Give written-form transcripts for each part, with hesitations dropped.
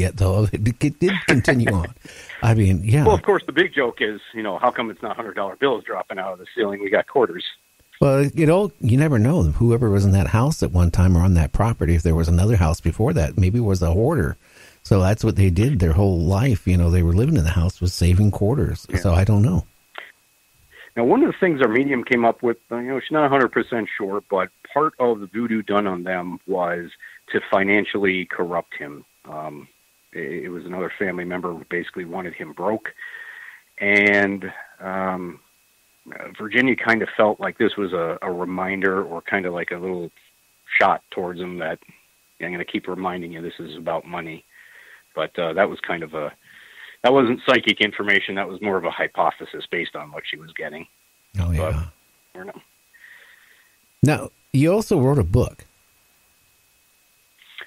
yet, though. It did continue on. I mean, yeah. Well, of course, the big joke is, how come it's not $100 bills dropping out of the ceiling? We got quarters. Well, you never know. Whoever was in that house at one time or on that property, if there was another house before that, maybe it was a hoarder. So that's what they did their whole life. They were living in the house, was saving quarters. Yeah. So I don't know. Now, one of the things our medium came up with, she's not 100% sure, but part of the voodoo done on them was to financially corrupt him. It was another family member who basically wanted him broke. And Virginia kind of felt like this was a reminder, or kind of like a little shot towards him that I'm going to keep reminding you this is about money. But that was kind of that wasn't psychic information. That was more of a hypothesis based on what she was getting. Oh, yeah. But, now, you also wrote a book.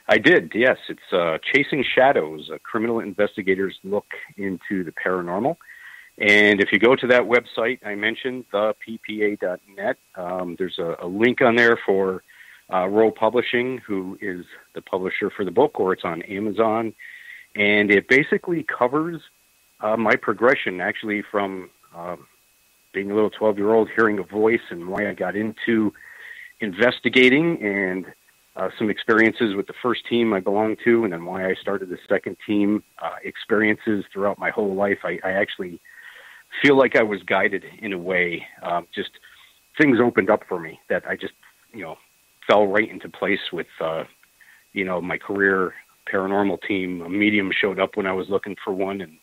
I did, yes. It's Chasing Shadows, a criminal investigator's look into the paranormal. And if you go to that website I mentioned, theppa.net, there's a link on there for Row Publishing, who is the publisher for the book, or it's on Amazon. And it basically covers my progression, actually, from being a little 12-year-old, hearing a voice, and why I got into investigating, and some experiences with the first team I belonged to, and then why I started the second team, experiences throughout my whole life. I actually feel like I was guided in a way. Just things opened up for me that I just, fell right into place with, my career paranormal team. A medium showed up when I was looking for one, and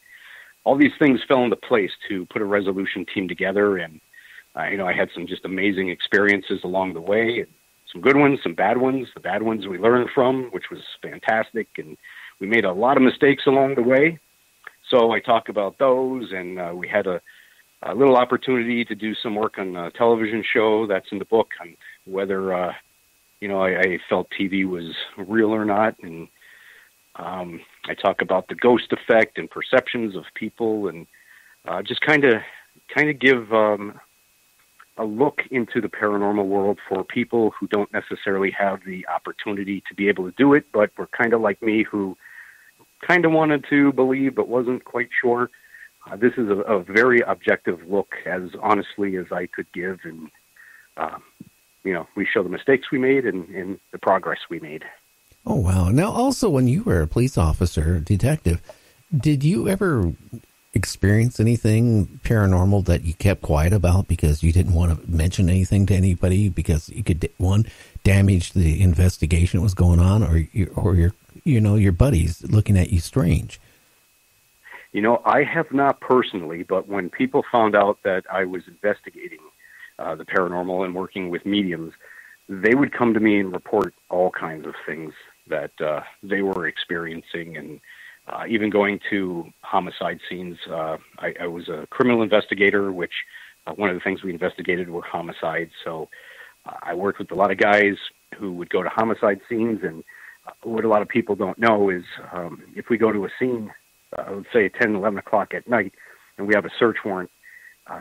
all these things fell into place to put a resolution team together. And, I had some just amazing experiences along the way, and some good ones, some bad ones. The bad ones we learned from, which was fantastic. And we made a lot of mistakes along the way. So I talk about those, and we had a little opportunity to do some work on a television show that's in the book on whether, I felt TV was real or not. And I talk about the ghost effect and perceptions of people, and just kind of give a look into the paranormal world for people who don't necessarily have the opportunity to be able to do it, but were kind of like me, who kind of wanted to believe but wasn't quite sure. This is a very objective look, as honestly as I could give, and we show the mistakes we made and the progress we made. Oh, wow. Now, also, when you were a police officer, detective, did you ever experience anything paranormal that you kept quiet about because you didn't want to mention anything to anybody because you could, damage the investigation that was going on, or your buddies looking at you strange? I have not personally, but when people found out that I was investigating the paranormal and working with mediums, they would come to me and report all kinds of things that they were experiencing, and even going to homicide scenes. I was a criminal investigator, which one of the things we investigated were homicides. So I worked with a lot of guys who would go to homicide scenes, and what a lot of people don't know is if we go to a scene, let's say at 10, 11 o'clock at night, and we have a search warrant,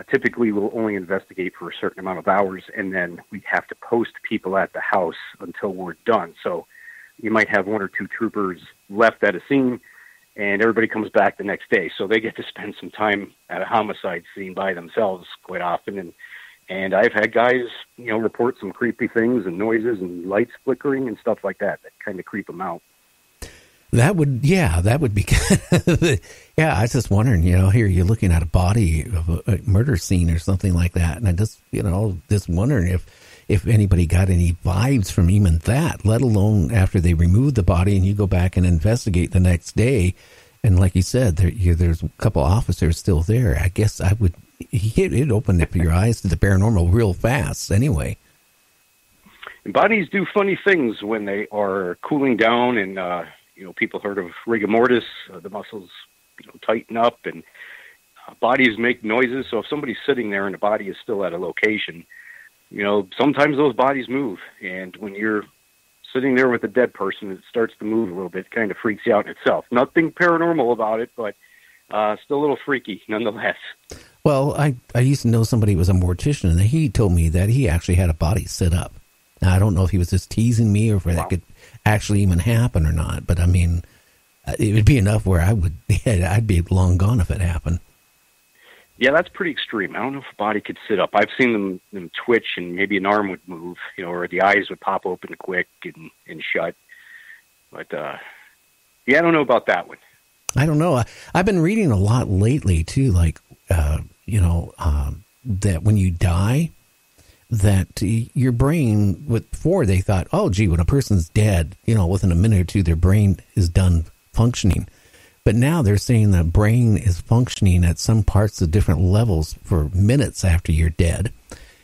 typically we'll only investigate for a certain amount of hours, and then we have to post people at the house until we're done. So you might have one or two troopers left at a scene, and everybody comes back the next day. So they get to spend some time at a homicide scene by themselves quite often. And I've had guys, report some creepy things and noises and lights flickering and stuff like that kind of creep them out. That would be, yeah, I was just wondering, here you're looking at a body of a murder scene or something like that. And I just, just wondering if anybody got any vibes from even that, let alone after they remove the body and you go back and investigate the next day. And like you said, there's a couple officers still there. I guess it opened up your eyes to the paranormal real fast anyway. And bodies do funny things when they are cooling down, and, people heard of rigor mortis, the muscles, tighten up, and bodies make noises. So if somebody's sitting there and the body is still at a location, sometimes those bodies move. And when you're sitting there with a dead person, it starts to move a little bit, kind of freaks you out in itself. Nothing paranormal about it, but still a little freaky nonetheless. Well, I used to know somebody who was a mortician, and he told me that he actually had a body sit up. Now, I don't know if he was just teasing me or if that could actually even happen or not, but I mean, it would be enough where I'd be long gone if it happened. Yeah, that's pretty extreme. I don't know if a body could sit up. I've seen them twitch, and maybe an arm would move, or the eyes would pop open quick and shut. But yeah, I don't know about that one. I don't know. I've been reading a lot lately too, like that when you die, that your brain, before they thought, oh, gee, when a person's dead, within a minute or two, their brain is done functioning. But now they're saying the brain is functioning at some parts of different levels for minutes after you're dead.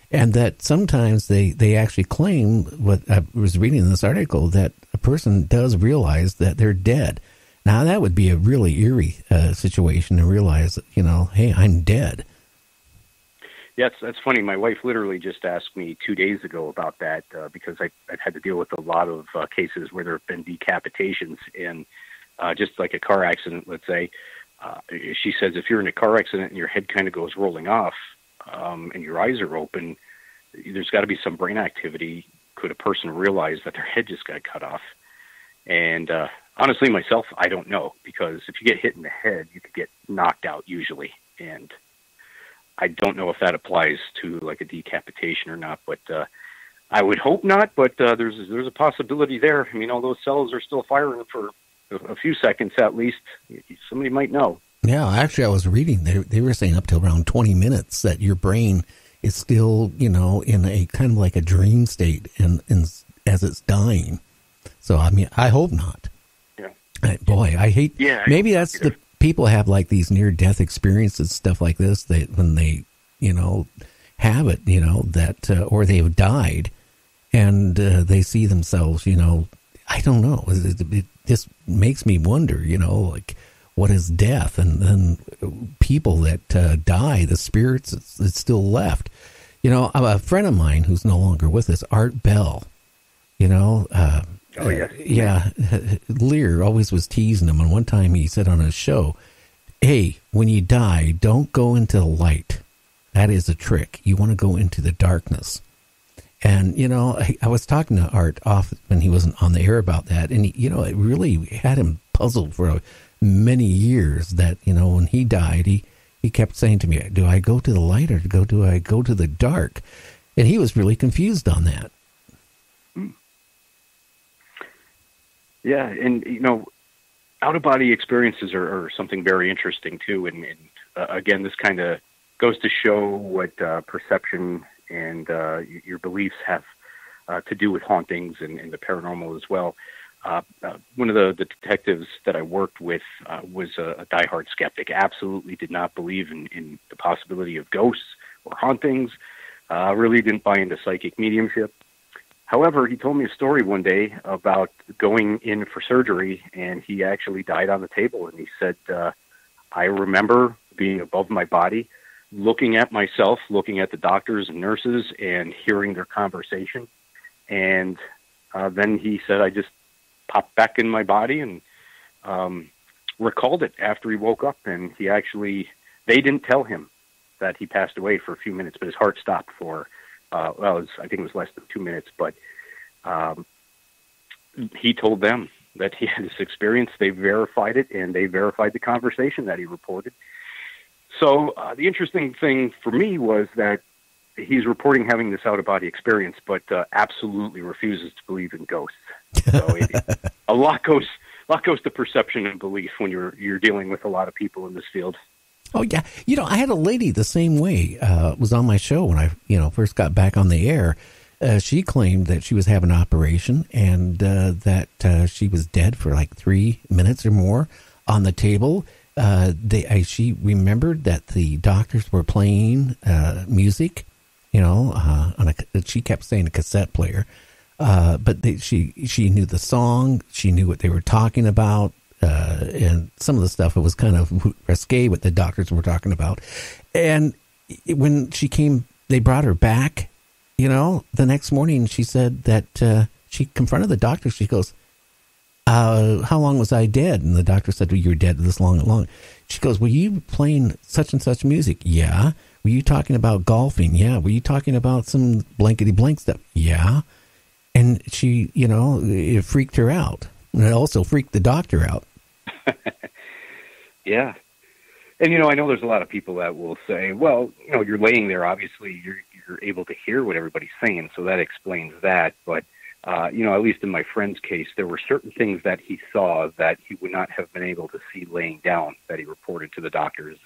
And that sometimes they actually claim, what I was reading in this article, that a person does realize that they're dead. Now, that would be a really eerie situation to realize, hey, I'm dead. Yeah, that's funny. My wife literally just asked me 2 days ago about that because I've had to deal with a lot of cases where there have been decapitations. And just like a car accident, let's say, she says if you're in a car accident and your head kind of goes rolling off and your eyes are open, there's got to be some brain activity. Could a person realize that their head just got cut off? And honestly, myself, I don't know, because if you get hit in the head, you could get knocked out usually. And I don't know if that applies to like a decapitation or not, but I would hope not. But there's a possibility there. I mean, all those cells are still firing for a few seconds at least. Somebody might know. Yeah, actually, I was reading, they were saying up to around 20 minutes that your brain is still, in a kind of like a dream state and as it's dying. So, I mean, I hope not. Yeah. Boy, I hate, maybe that's the people have like these near-death experiences, stuff like this, when they, have it, that, or they've died and they see themselves, I don't know. It just makes me wonder, like, what is death? And then people that die, the spirits that's still left. A friend of mine who's no longer with us, Art Bell, oh, yes. Yeah. Lear always was teasing him. And one time he said on a show, hey, when you die, don't go into the light. That is a trick. You want to go into the darkness. And, I was talking to Art off when he wasn't on the air about that. And, it really had him puzzled for many years that, when he died, he kept saying to me, do I go to the light or do I go to the dark? And he was really confused on that. Yeah. And, out-of-body experiences are something very interesting, too. And again, this kind of goes to show what perception and your beliefs have to do with hauntings and the paranormal as well. One of the detectives that I worked with was a diehard skeptic, absolutely did not believe in the possibility of ghosts or hauntings, really didn't buy into psychic mediumship. However, he told me a story one day about going in for surgery, and he actually died on the table. And he said, I remember being above my body, looking at myself, looking at the doctors and nurses, and hearing their conversation. And then he said, I just popped back in my body and recalled it after he woke up. And they didn't tell him that he passed away for a few minutes, but his heart stopped for, I think it was less than 2 minutes. But he told them that he had this experience. They verified it, and they verified the conversation that he reported. So the interesting thing for me was that he's reporting having this out-of-body experience, but absolutely refuses to believe in ghosts. So a lot goes to perception and belief when you're dealing with a lot of people in this field. Oh yeah, I had a lady the same way. Was on my show when I first got back on the air. She claimed that she was having an operation and that she was dead for like 3 minutes or more on the table. She remembered that the doctors were playing music, she kept saying a cassette player, but she knew the song, she knew what they were talking about, and some of the stuff, it was kind of risque what the doctors were talking about. And when she came, they brought her back, the next morning, she said that she confronted the doctor. She goes, how long was I dead? And the doctor said, well, you were dead this long. She goes, were you playing such and such music? Yeah. Were you talking about golfing? Yeah. Were you talking about some blankety blank stuff? Yeah. And she, it freaked her out. And it also freaked the doctor out. Yeah. And, I know there's a lot of people that will say, well, you're laying there, obviously you're able to hear what everybody's saying, so that explains that. But, at least in my friend's case, there were certain things that he saw that he would not have been able to see laying down that he reported to the doctors,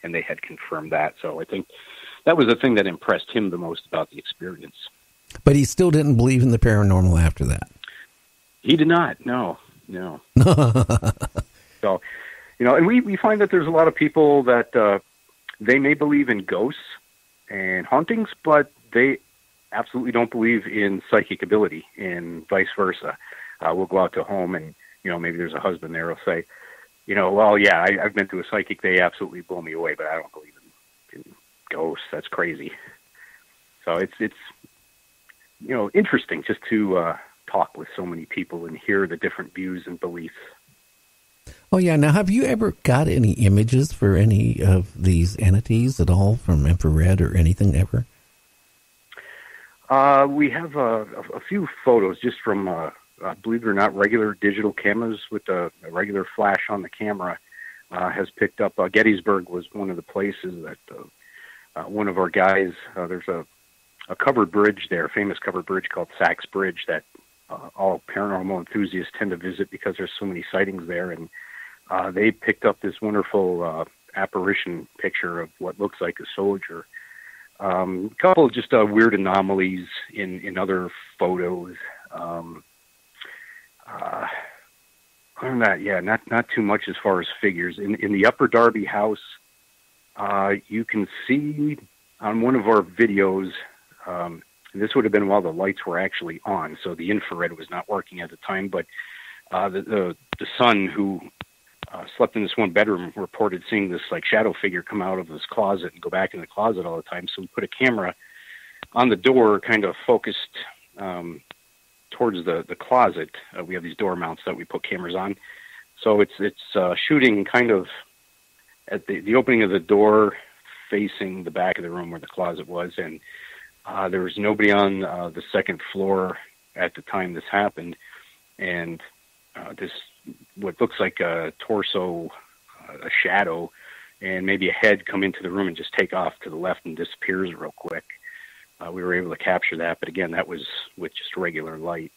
and they had confirmed that. So I think that was the thing that impressed him the most about the experience. But he still didn't believe in the paranormal after that. He did not. No. So, and we find that there's a lot of people that they may believe in ghosts and hauntings, but they absolutely don't believe in psychic ability, and vice versa. We'll go out to home and, maybe there's a husband there who'll say, well, yeah, I've been to a psychic. They absolutely blow me away, but I don't believe in ghosts. That's crazy. So it's interesting just to talk with so many people and hear the different views and beliefs. Oh, yeah. Now, have you ever got any images for any of these entities at all from infrared or anything ever? We have a few photos just from, believe it or not, regular digital cameras with a regular flash on the camera has picked up. Gettysburg was one of the places that one of our guys, there's a covered bridge there, a famous covered bridge called Sachs Bridge that all paranormal enthusiasts tend to visit because there's so many sightings there. And they picked up this wonderful apparition picture of what looks like a soldier. A couple of just weird anomalies in other photos. Other than that, yeah, not too much as far as figures. In the Upper Darby house, you can see on one of our videos, this would have been while the lights were actually on, so the infrared was not working at the time, but the son who slept in this one bedroom reported seeing this shadow figure come out of this closet and go back in the closet all the time. So we put a camera on the door, kind of focused towards the closet. We have these door mounts that we put cameras on. So it's shooting kind of at the opening of the door facing the back of the room where the closet was. And there was nobody on the second floor at the time this happened. And this, what looks like a torso, a shadow, and maybe a head come into the room and just take off to the left and disappears real quick. We were able to capture that, but again, that was with just regular light.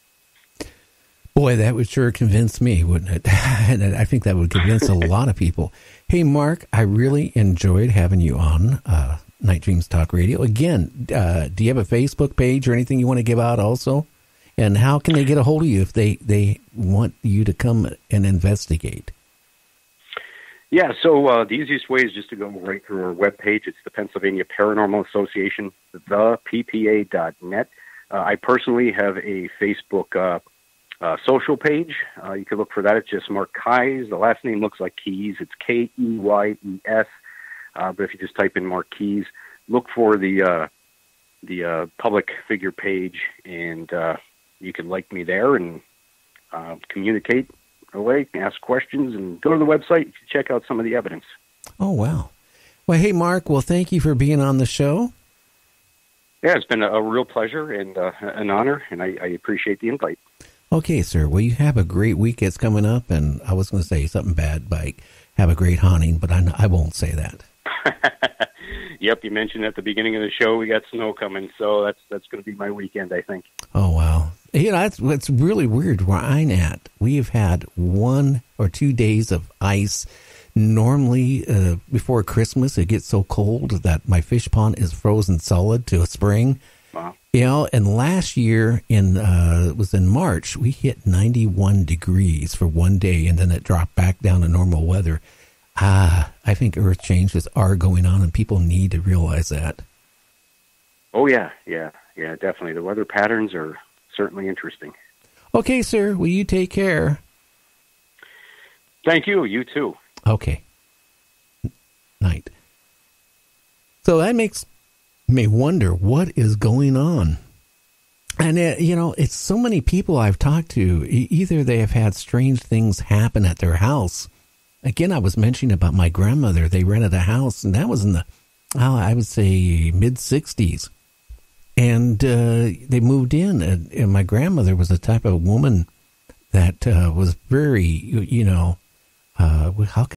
Boy, that would sure convince me, wouldn't it? And I think that would convince a lot of people. Hey, Mark, I really enjoyed having you on Night Dreams Talk Radio. Again, do you have a Facebook page or anything you want to give out also? And how can they get a hold of you if they want you to come and investigate? Yeah, so the easiest way is just to go right through our webpage. It's the Pennsylvania Paranormal Association, theppa.net. I personally have a Facebook social page. You can look for that. It's just Mark Keys. The last name looks like Keys. It's Keyes. But if you just type in Mark Keys, look for the public figure page, and you can like me there and communicate away, ask questions, and go to the website to check out some of the evidence. Oh, wow. Well, hey, Mark, well, thank you for being on the show. Yeah, it's been a real pleasure and an honor, and I appreciate the invite. Okay, sir. Well, you have a great week. It's coming up, and I was going to say something bad, like have a great haunting, but I won't say that. Yep, you mentioned at the beginning of the show we got snow coming, so that's going to be my weekend, I think. Oh, wow. That's what's really weird where I'm at. We have had 1 or 2 days of ice. Normally, before Christmas, it gets so cold that my fish pond is frozen solid to a spring. Wow. And last year, it was in March, we hit 91 degrees for 1 day, and then it dropped back down to normal weather. I think earth changes are going on, and people need to realize that. Oh, yeah, definitely. The weather patterns are certainly interesting. Okay, sir. Will you take care? Thank you. You too. Okay. Night. So that makes me wonder what is going on. And, it's so many people I've talked to. Either they have had strange things happen at their house. Again, I was mentioning about my grandmother. They rented a house, and that was in the, I would say, mid-'60s. And they moved in, and my grandmother was the type of woman that was very, how